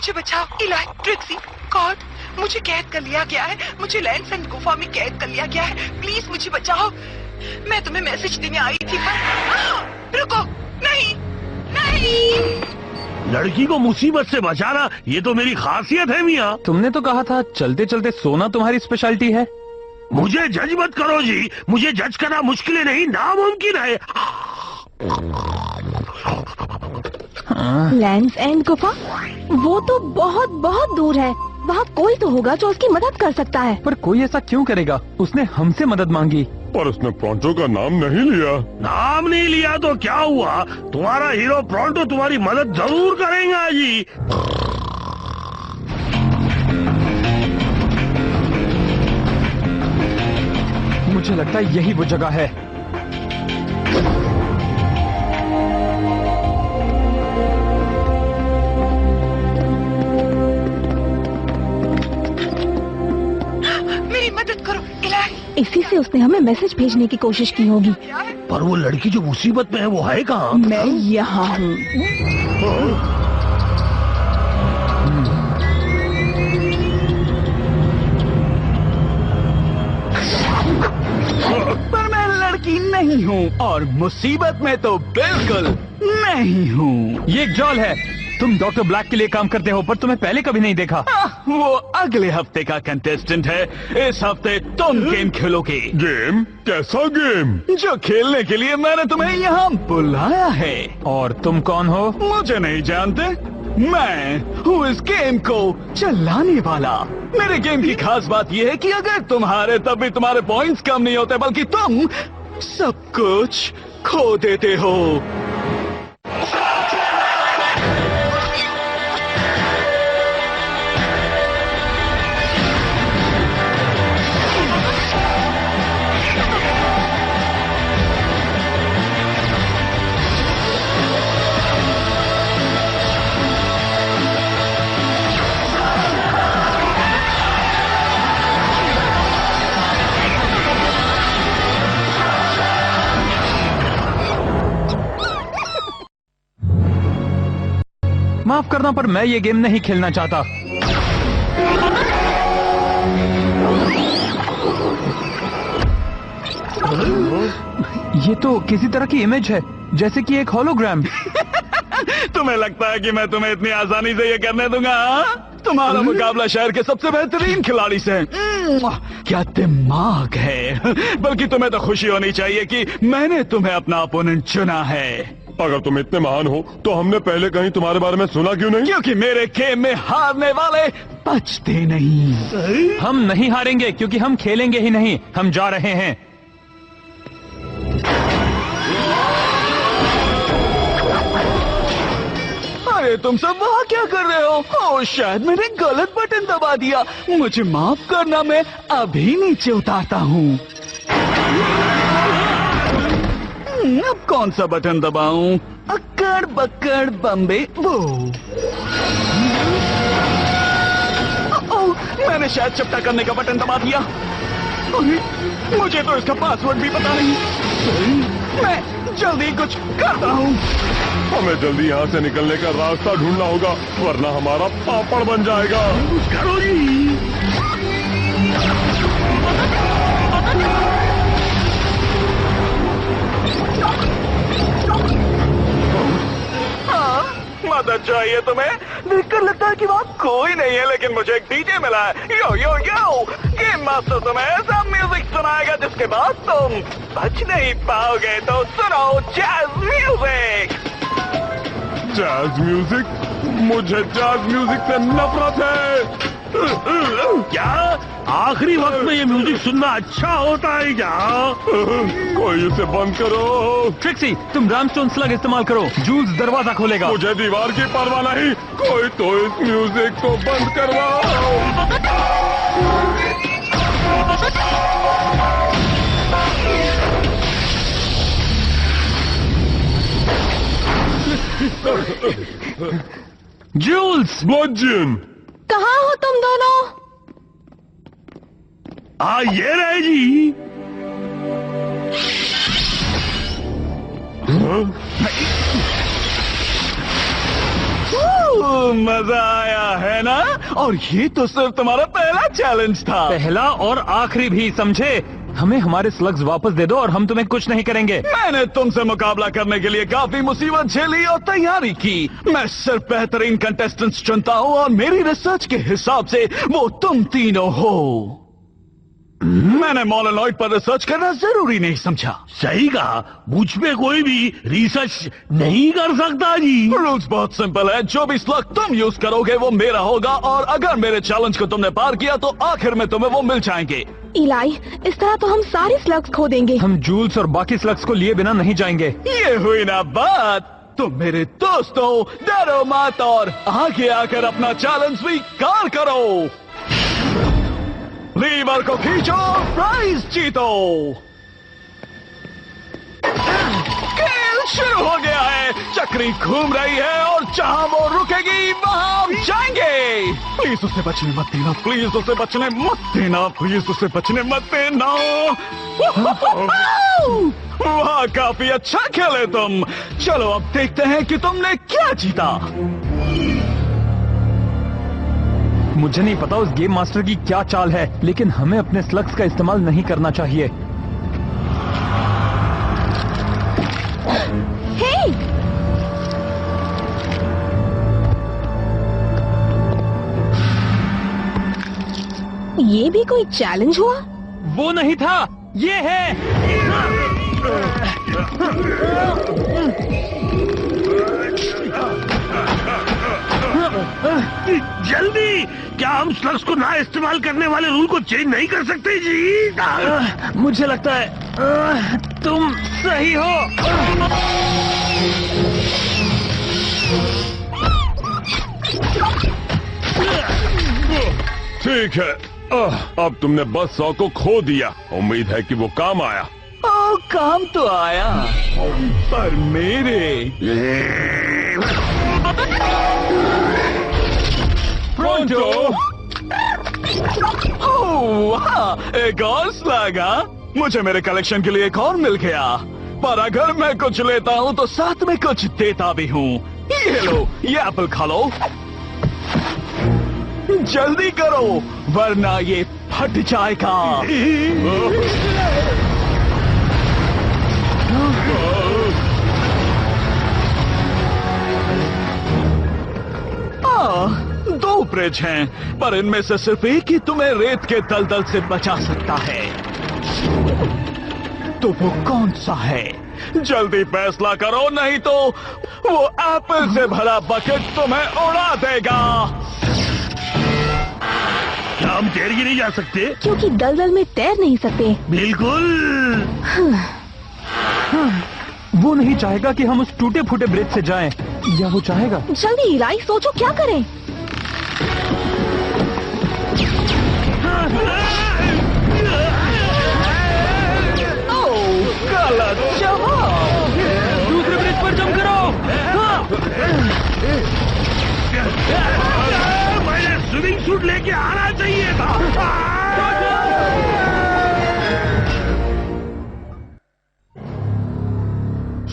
मुझे बचाओ। इलाई, ट्रिक्सी, गॉड, मुझे कैद कर लिया गया है। मुझे लैंडसेंड गुफा में कैद कर लिया गया है। प्लीज मुझे बचाओ। मैं तुम्हें मैसेज देने आई थी पर रुको। नहीं नहीं, लड़की को मुसीबत से बचाना ये तो मेरी खासियत है मियाँ। तुमने तो कहा था चलते चलते सोना तुम्हारी स्पेशलिटी है। मुझे जज मत करो जी, मुझे जज करना मुश्किल नहीं, नामुमकिन है। लैंड्स एंड गुफा, वो तो बहुत बहुत दूर है। वहाँ कोई तो होगा जो उसकी मदद कर सकता है। पर कोई ऐसा क्यों करेगा? उसने हमसे मदद मांगी। पर उसने प्रॉन्टो का नाम नहीं लिया। नाम नहीं लिया तो क्या हुआ? तुम्हारा हीरो प्रॉन्टो तुम्हारी मदद जरूर करेगा जी। मुझे लगता है यही वो जगह है। मेरी मदद करो इलाई। इसी से उसने हमें मैसेज भेजने की कोशिश की होगी। पर वो लड़की जो मुसीबत में है वो है कहाँ? मैं यहाँ हूँ। पर मैं लड़की नहीं हूँ और मुसीबत में तो बिल्कुल नहीं हूँ। ये एक जाल है। तुम डॉक्टर ब्लैक के लिए काम करते हो, पर तुम्हें पहले कभी नहीं देखा। वो अगले हफ्ते का कंटेस्टेंट है। इस हफ्ते तुम गेम खेलोगे। गेम? कैसा गेम? जो खेलने के लिए मैंने तुम्हें यहाँ बुलाया है। और तुम कौन हो? मुझे नहीं जानते। मैं हूँ इस गेम को चलाने वाला। मेरे गेम की खास बात यह है कि अगर तुम हारे तब भी तुम्हारे पॉइंट्स कम नहीं होते, बल्कि तुम सब कुछ खो देते हो। माफ करना, पर मैं ये गेम नहीं खेलना चाहता। ये तो किसी तरह की इमेज है, जैसे कि एक होलोग्राम। तुम्हें लगता है कि मैं तुम्हें इतनी आसानी से ये करने दूंगा? तुम्हारा मुकाबला शहर के सबसे बेहतरीन खिलाड़ी से। क्या दिमाग है। बल्कि तुम्हें तो खुशी होनी चाहिए कि मैंने तुम्हें अपना ओपोनेंट चुना है। अगर तुम इतने महान हो तो हमने पहले कहीं तुम्हारे बारे में सुना क्यों नहीं? क्योंकि मेरे गेम में हारने वाले बचते नहीं। हम नहीं हारेंगे क्योंकि हम खेलेंगे ही नहीं। हम जा रहे हैं। अरे तुम सब वहाँ क्या कर रहे हो? ओह, शायद मैंने गलत बटन दबा दिया। मुझे माफ करना, मैं अभी नीचे उतारता हूँ। अब कौन सा बटन दबाऊं? अक्कड़ बक्कड़ बम्बे वो। मैंने शायद चपटा करने का बटन दबा दिया। अरे, मुझे तो इसका पासवर्ड भी पता नहीं। मैं जल्दी कुछ करता हूँ। हमें जल्दी यहाँ से निकलने का रास्ता ढूंढना होगा, वरना हमारा पापड़ बन जाएगा। करो जी। मदद चाहिए तुम्हें? देखकर लगता है कि वहाँ कोई नहीं है, लेकिन मुझे एक डीजे मिला है। यो यो यो, गेम मास्टर तुम्हें ऐसा म्यूजिक सुनाएगा जिसके बाद तुम बच नहीं पाओगे। तो सुनो जैज म्यूजिक। Jazz music? मुझे जैज म्यूजिक से नफरत है। क्या आखिरी वक्त में ये म्यूजिक सुनना अच्छा होता है क्या? कोई उसे बंद करो। ट्रिक्सी, तुम रामस्टोन स्लग इस्तेमाल करो। जूल्स दरवाजा खोलेगा। मुझे दीवार की परवाह नहीं। कोई तो इस म्यूजिक को बंद करवाओ। जूल्स! ब्लडजन! कहाँ हो तुम दोनों? ये रहे जी। मजा आया है ना? और ये तो सिर्फ तुम्हारा पहला चैलेंज था। पहला और आखिरी भी, समझे? हमें हमारे स्लग्स वापस दे दो और हम तुम्हें कुछ नहीं करेंगे। मैंने तुमसे मुकाबला करने के लिए काफी मुसीबत झेली और तैयारी की। मैं सिर्फ बेहतरीन कंटेस्टेंट्स चुनता हूँ और मेरी रिसर्च के हिसाब से वो तुम तीनों हो। मैंने मोनोलॉइड पर रिसर्च करना जरूरी नहीं समझा। सही कहा, मुझ पे कोई भी रिसर्च नहीं कर सकता जी। रूल्स बहुत सिंपल है, जो भी स्लग तुम यूज करोगे वो मेरा होगा, और अगर मेरे चैलेंज को तुमने पार किया तो आखिर में तुम्हें वो मिल जाएंगे। इलाई, इस तरह तो हम सारे स्लग्स खो देंगे। हम जूल्स और बाकी स्लग्स को लिए बिना नहीं जाएंगे। ये हुई ना बात। तुम मेरे दोस्तों, डरो मत और आगे आकर अपना चैलेंज स्वीकार करो। लीवर को खींचो, प्राइज जीतो। खेल शुरू हो गया है, चक्री घूम रही है और जहां वो रुकेगी वहां हम जाएंगे। प्लीज उससे बचने मत देना, प्लीज उससे बचने मत देना, प्लीज उससे बचने मत देना। वाह, काफी अच्छा खेले तुम। चलो अब देखते हैं कि तुमने क्या जीता। मुझे नहीं पता उस गेम मास्टर की क्या चाल है, लेकिन हमें अपने स्लग्स का इस्तेमाल नहीं करना चाहिए। हे! ये भी कोई चैलेंज हुआ? वो नहीं था, ये है। जल्दी, क्या हम स्लग्स को ना इस्तेमाल करने वाले रूल को चेंज नहीं कर सकते जी? मुझे लगता है तुम सही हो। ठीक है, अब तुमने बस 100 को खो दिया। उम्मीद है कि वो काम आया। काम तो आया, पर मेरे प्रोंटो, वाह, एक और स्लगा। मुझे मेरे कलेक्शन के लिए एक और मिल गया, पर अगर मैं कुछ लेता हूँ तो साथ में कुछ देता भी हूँ। ये लो, ये एप्पल खा लो। जल्दी करो वरना ये फट जाएगा। दो ब्रिज हैं, पर इनमें से सिर्फ एक ही तुम्हें रेत के दलदल से बचा सकता है। तो वो कौन सा है? जल्दी फैसला करो, नहीं तो वो एप्पल से भरा बकेट तुम्हें उड़ा देगा। क्या हम तैर के नहीं जा सकते? क्योंकि दलदल में तैर नहीं सकते। बिल्कुल। वो नहीं चाहेगा कि हम उस टूटे फूटे ब्रिज से जाएं, या वो चाहेगा? जल्दी इलाई, सोचो क्या करें। गलत जवाब। दूसरे ब्रिज पर जंप करो। मैंने स्विमिंग सूट लेके आना चाहिए था।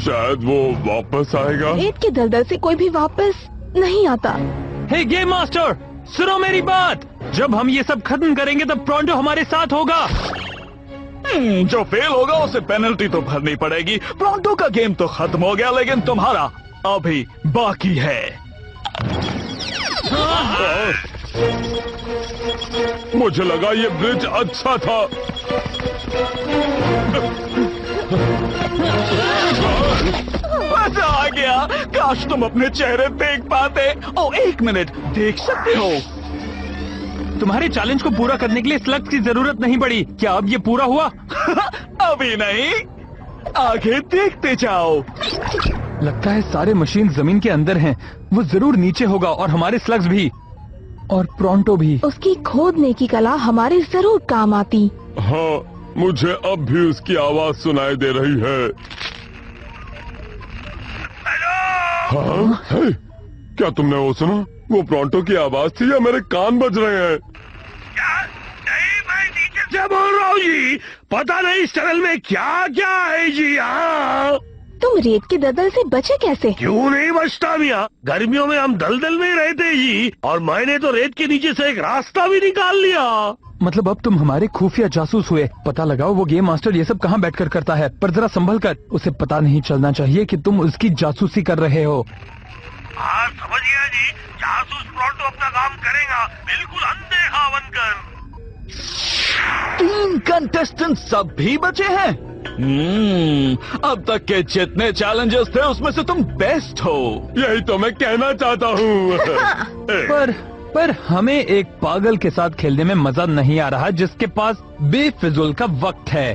शायद वो वापस आएगा। रेत के दलदल से कोई भी वापस नहीं आता। हे गेम मास्टर, सुनो मेरी बात। जब हम ये सब खत्म करेंगे तब प्रोंटो हमारे साथ होगा। जो फेल होगा उसे पेनल्टी तो भरनी पड़ेगी। प्रोंटो का गेम तो खत्म हो गया, लेकिन तुम्हारा अभी बाकी है। मुझे लगा ये ब्रिज अच्छा था। मजा आ गया। काश तुम अपने चेहरे देख पाते। ओ, एक मिनट, देख सकते हो? तुम्हारे चैलेंज को पूरा करने के लिए स्लग्स की जरूरत नहीं पड़ी। क्या अब ये पूरा हुआ? अभी नहीं, आगे देखते जाओ। लगता है सारे मशीन जमीन के अंदर हैं। वो जरूर नीचे होगा, और हमारे स्लग्स भी, और प्रोंटो भी। उसकी खोदने की कला हमारे जरूर काम आती। हाँ, मुझे अब भी उसकी आवाज सुनाई दे रही है। हाँ? है? क्या तुमने वो सुना? वो प्रोंटो की आवाज थी या मेरे कान बज रहे हैं? क्या? नहीं, मैं नीचे से बोल रहा हूँ जी। पता नहीं इस टनल में क्या क्या है जी। हाँ, तुम रेत के दलदल से बचे कैसे? क्यों नहीं बचता मियाँ? गर्मियों में हम दलदल में ही रहते ही, और मैंने तो रेत के नीचे से एक रास्ता भी निकाल लिया। मतलब अब तुम हमारे खुफिया जासूस हुए। पता लगाओ वो गेम मास्टर ये सब कहाँ बैठकर करता है, पर जरा संभल कर। उसे पता नहीं चलना चाहिए कि तुम उसकी जासूसी कर रहे हो। हाँ समझ गया जी, जासूस प्रोंटो अपना काम करेगा, बिल्कुल अनदेखा बनकर। 3 कंटेस्टेंट सब भी बचे हैं। अब तक के जितने चैलेंजेस थे उसमें से तुम बेस्ट हो। यही तो मैं कहना चाहता हूँ। पर हमें एक पागल के साथ खेलने में मजा नहीं आ रहा जिसके पास बेफिजूल का वक्त है।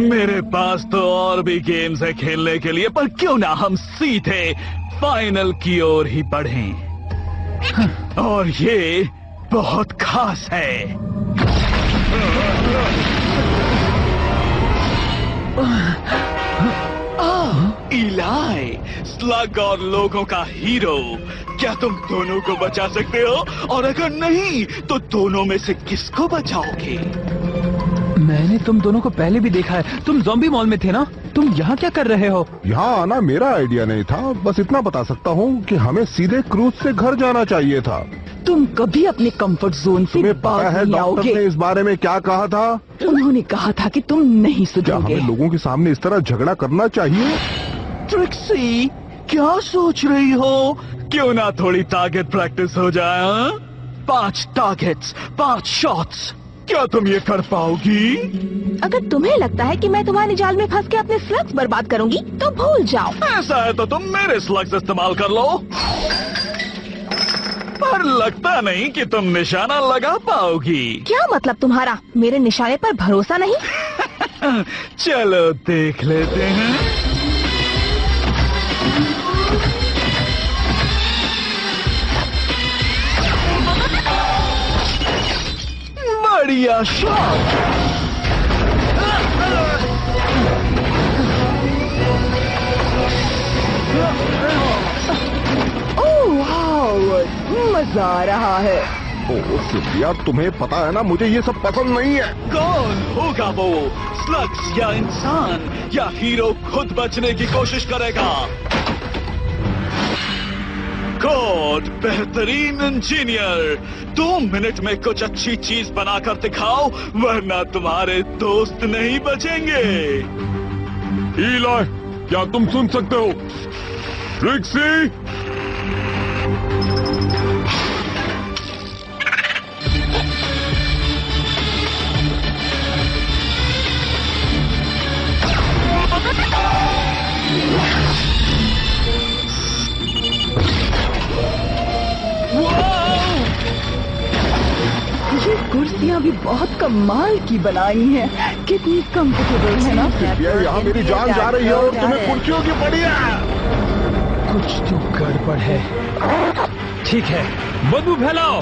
मेरे पास तो और भी गेम्स है खेलने के लिए, पर क्यों ना हम सीधे फाइनल की ओर ही बढ़ें। और ये बहुत खास है। इलाई, स्लग और लोगों का हीरो, क्या तुम दोनों को बचा सकते हो? और अगर नहीं तो दोनों में से किसको बचाओगे? मैंने तुम दोनों को पहले भी देखा है। तुम ज़ॉम्बी मॉल में थे ना? तुम यहाँ क्या कर रहे हो? यहाँ आना मेरा आइडिया नहीं था। बस इतना बता सकता हूँ कि हमें सीधे क्रूज से घर जाना चाहिए था। तुम कभी अपने कंफर्ट जोन से तुम्हें पता बाहर है नहीं डॉक्टर आओगे। ने इस बारे में क्या कहा था? उन्होंने कहा था कि तुम नहीं क्या सुधरोगे। हमें लोगों के सामने इस तरह झगड़ा करना चाहिए? ट्रिक्सी, क्या सोच रही हो? क्यों ना थोड़ी टारगेट प्रैक्टिस हो जाए? हाँ? 5 टारगेट्स, 5 शॉट्स, क्या तुम ये कर पाओगी? अगर तुम्हें लगता है कि मैं तुम्हारे जाल में फंस के अपने स्लग्स बर्बाद करूंगी तो भूल जाओ। ऐसा है तो तुम मेरे स्लग्स इस्तेमाल कर लो। पर लगता नहीं कि तुम निशाना लगा पाओगी। क्या मतलब तुम्हारा? मेरे निशाने पर भरोसा नहीं? चलो देख लेते हैं। बढ़िया शॉट। मजा आ रहा है। ओ सिल्विया, तुम्हें पता है ना मुझे ये सब पसंद नहीं है। कौन होगा वो? स्लग्स या इंसान, या हीरो खुद बचने की कोशिश करेगा? कोड बेहतरीन इंजीनियर, 2 मिनट में कुछ अच्छी चीज बनाकर दिखाओ, वरना तुम्हारे दोस्त नहीं बचेंगे। इलाई, क्या तुम सुन सकते हो? ट्रिक्सी, ये कुर्सियाँ भी बहुत कमाल की बनाई हैं। कितनी कंफर्टेबल है ना? सिल्विया, यहाँ मेरी जान जा रही है और तुम्हें कुर्सियों की पड़ी है। कुछ तो गड़बड़ है। ठीक है, बदबू फैलाओ।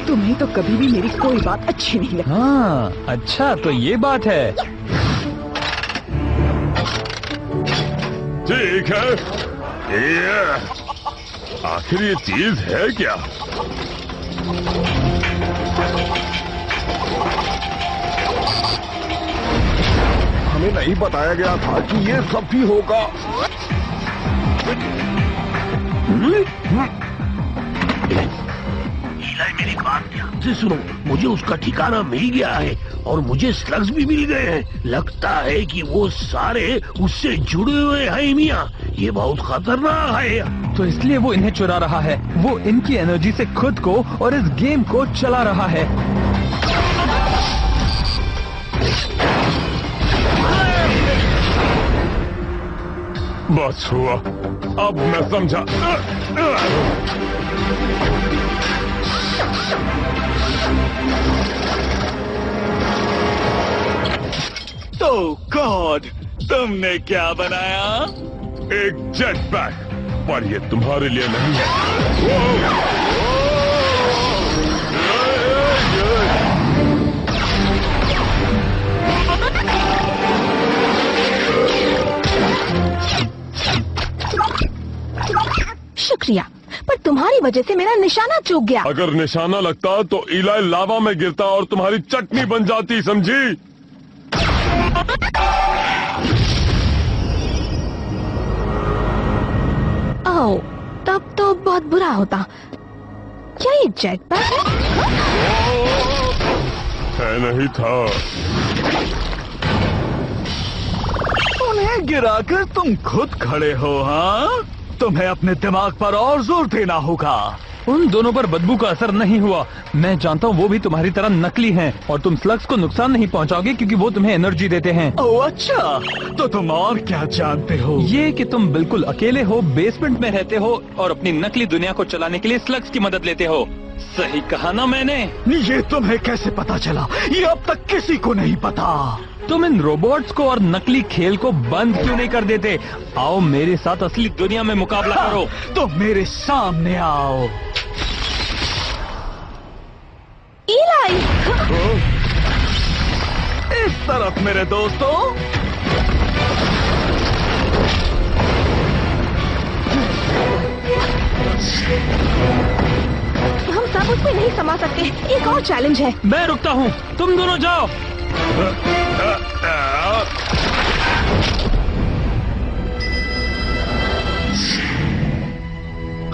तुम्हें तो कभी भी मेरी कोई बात अच्छी नहीं लगती। हाँ, अच्छा तो ये बात है। ठीक है। आखिर ये चीज है क्या? हमें नहीं बताया गया था कि ये सब भी होगा। इलाई, मेरी बात ध्यान से सुनो। मुझे उसका ठिकाना मिल गया है और मुझे स्लग्स भी मिल गए हैं। लगता है कि वो सारे उससे जुड़े हुए हैं मियाँ। ये बहुत खतरनाक है। तो इसलिए वो इन्हें चुरा रहा है। वो इनकी एनर्जी से खुद को और इस गेम को चला रहा है। बस हुआ, अब मैं समझा। तो गॉड, तुमने क्या बनाया? एक जेट पैक, पर ये तुम्हारे लिए नहीं है। शुक्रिया, पर तुम्हारी वजह से मेरा निशाना चूक गया। अगर निशाना लगता तो इलाई लावा में गिरता और तुम्हारी चटनी बन जाती, समझी? ओह, तब तो बहुत बुरा होता। क्या ये जेट पैक है? नहीं था। उन्हें गिराकर तुम खुद खड़े हो, हाँ? तुम्हें अपने दिमाग पर और जोर देना होगा। उन दोनों पर बदबू का असर नहीं हुआ। मैं जानता हूँ वो भी तुम्हारी तरह नकली हैं और तुम स्लग्स को नुकसान नहीं पहुँचाओगे क्योंकि वो तुम्हें एनर्जी देते हैं। ओह अच्छा, तो तुम और क्या जानते हो? ये कि तुम बिल्कुल अकेले हो, बेसमेंट में रहते हो और अपनी नकली दुनिया को चलाने के लिए स्लग्स की मदद लेते हो। सही कहा ना मैंने? ये तुम्हें कैसे पता चला? ये अब तक किसी को नहीं पता। तुम इन रोबोट्स को और नकली खेल को बंद क्यों नहीं कर देते? आओ मेरे साथ असली दुनिया में मुकाबला करो। तो मेरे सामने आओ। इलाई! इस तरफ मेरे दोस्तों। हम सब उसमें नहीं समा सकते। एक और चैलेंज है। मैं रुकता हूँ, तुम दोनों जाओ।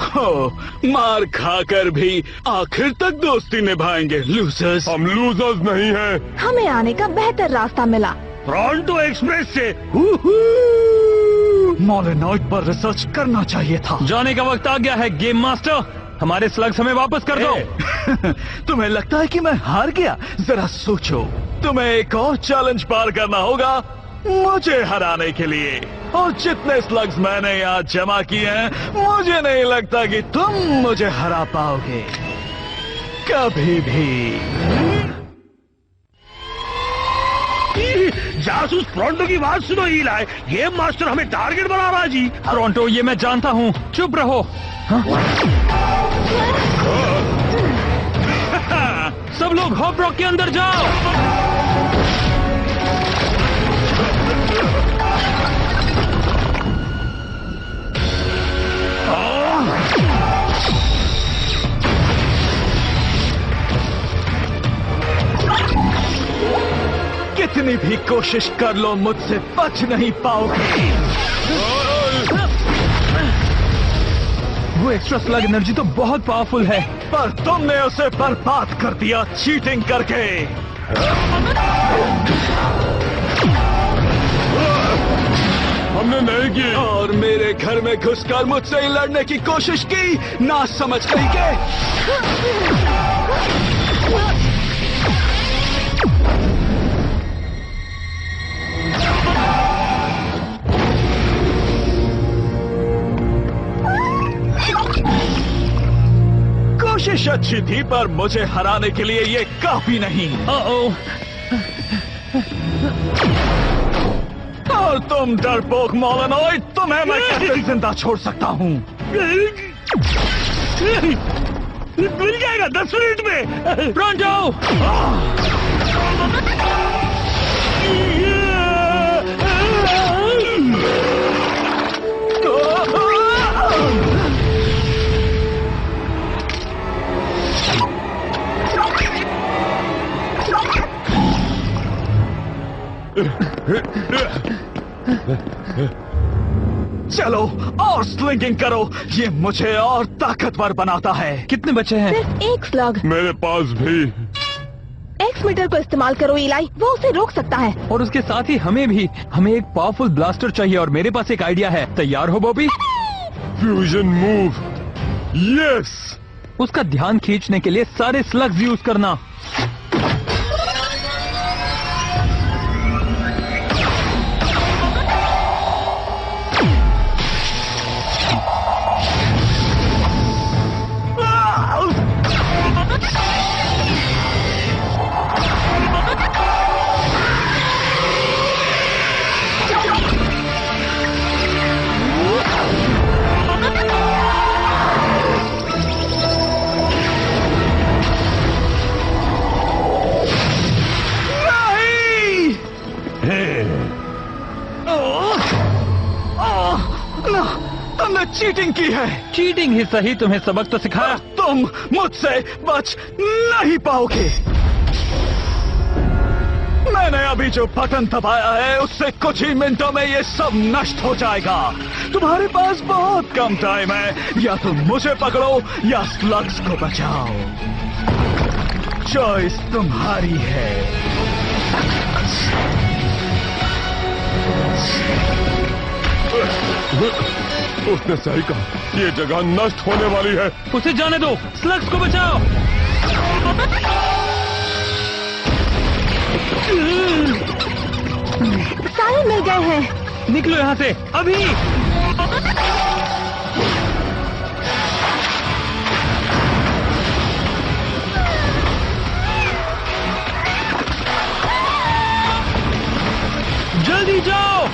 हो, मार खाकर भी आखिर तक दोस्ती निभाएंगे लूजर्स। हम लूजर्स नहीं हैं। हमें आने का बेहतर रास्ता मिला। टोरंटो एक्सप्रेस से। मॉलेनॉइड पर रिसर्च करना चाहिए था। जाने का वक्त आ गया है गेम मास्टर, हमारे स्लग्स हमें वापस कर दो। तुम्हें लगता है कि मैं हार गया? जरा सोचो, तुम्हें एक और चैलेंज पार करना होगा मुझे हराने के लिए। और जितने स्लग्स मैंने यहाँ जमा किए हैं, मुझे नहीं लगता कि तुम मुझे हरा पाओगे कभी भी। जासूस टोरंटो की बात सुनो इलाई, गेम मास्टर हमें टारगेट बना रहा है जी। टोरंटो, ये मैं जानता हूँ, चुप रहो। हाँ? सब लोग हॉप रॉक के अंदर जाओ। कितनी भी कोशिश कर लो, मुझसे बच नहीं पाओगे। वो एक्स्ट्रा स्लग एनर्जी तो बहुत पावरफुल है, पर तुमने उसे बर्बाद कर दिया चीटिंग करके। हमने नहीं की। और मेरे घर में घुसकर मुझसे ही लड़ने की कोशिश की, ना समझ कहीं के। कोशिश अच्छी थी, पर मुझे हराने के लिए ये काफी नहीं। और तुम डरपोक मॉलेनॉइड, तुम्हें मैं कैसे जिंदा छोड़ सकता हूँ? मिल जाएगा 10 मिनट में। टोरंटो! चलो और स्लिंगिंग करो, ये मुझे और ताकतवर बनाता है। कितने बचे हैं? सिर्फ एक स्लग। मेरे पास भी। एक्स मीटर को इस्तेमाल करो इलाई, वो उसे रोक सकता है। और उसके साथ ही हमें भी। हमें एक पावरफुल ब्लास्टर चाहिए और मेरे पास एक आइडिया है। तैयार हो बॉबी? Fusion move. यस। उसका ध्यान खींचने के लिए सारे स्लग्स यूज करना। तुमने चीटिंग की है। चीटिंग ही सही, तुम्हें सबक तो सिखाया। तुम मुझसे बच नहीं पाओगे। मैंने अभी जो बटन दबाया है उससे कुछ ही मिनटों में ये सब नष्ट हो जाएगा। तुम्हारे पास बहुत कम टाइम है, या तुम मुझे पकड़ो या स्लग्स को बचाओ। चॉइस तुम्हारी है। उसने सही कहा, ये जगह नष्ट होने वाली है। उसे जाने दो, स्लग्स को बचाओ। सारे मिल गए हैं। निकलो यहाँ से अभी। जल्दी जाओ।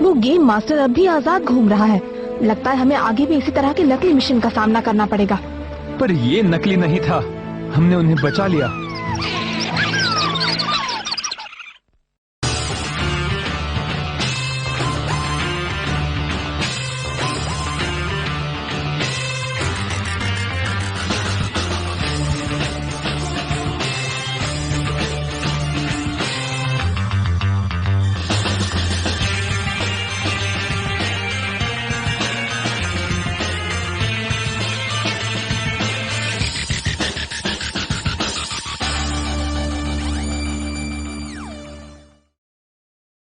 वो गेम मास्टर अब भी आजाद घूम रहा है। लगता है हमें आगे भी इसी तरह के नकली मिशन का सामना करना पड़ेगा। पर ये नकली नहीं था, हमने उन्हें बचा लिया।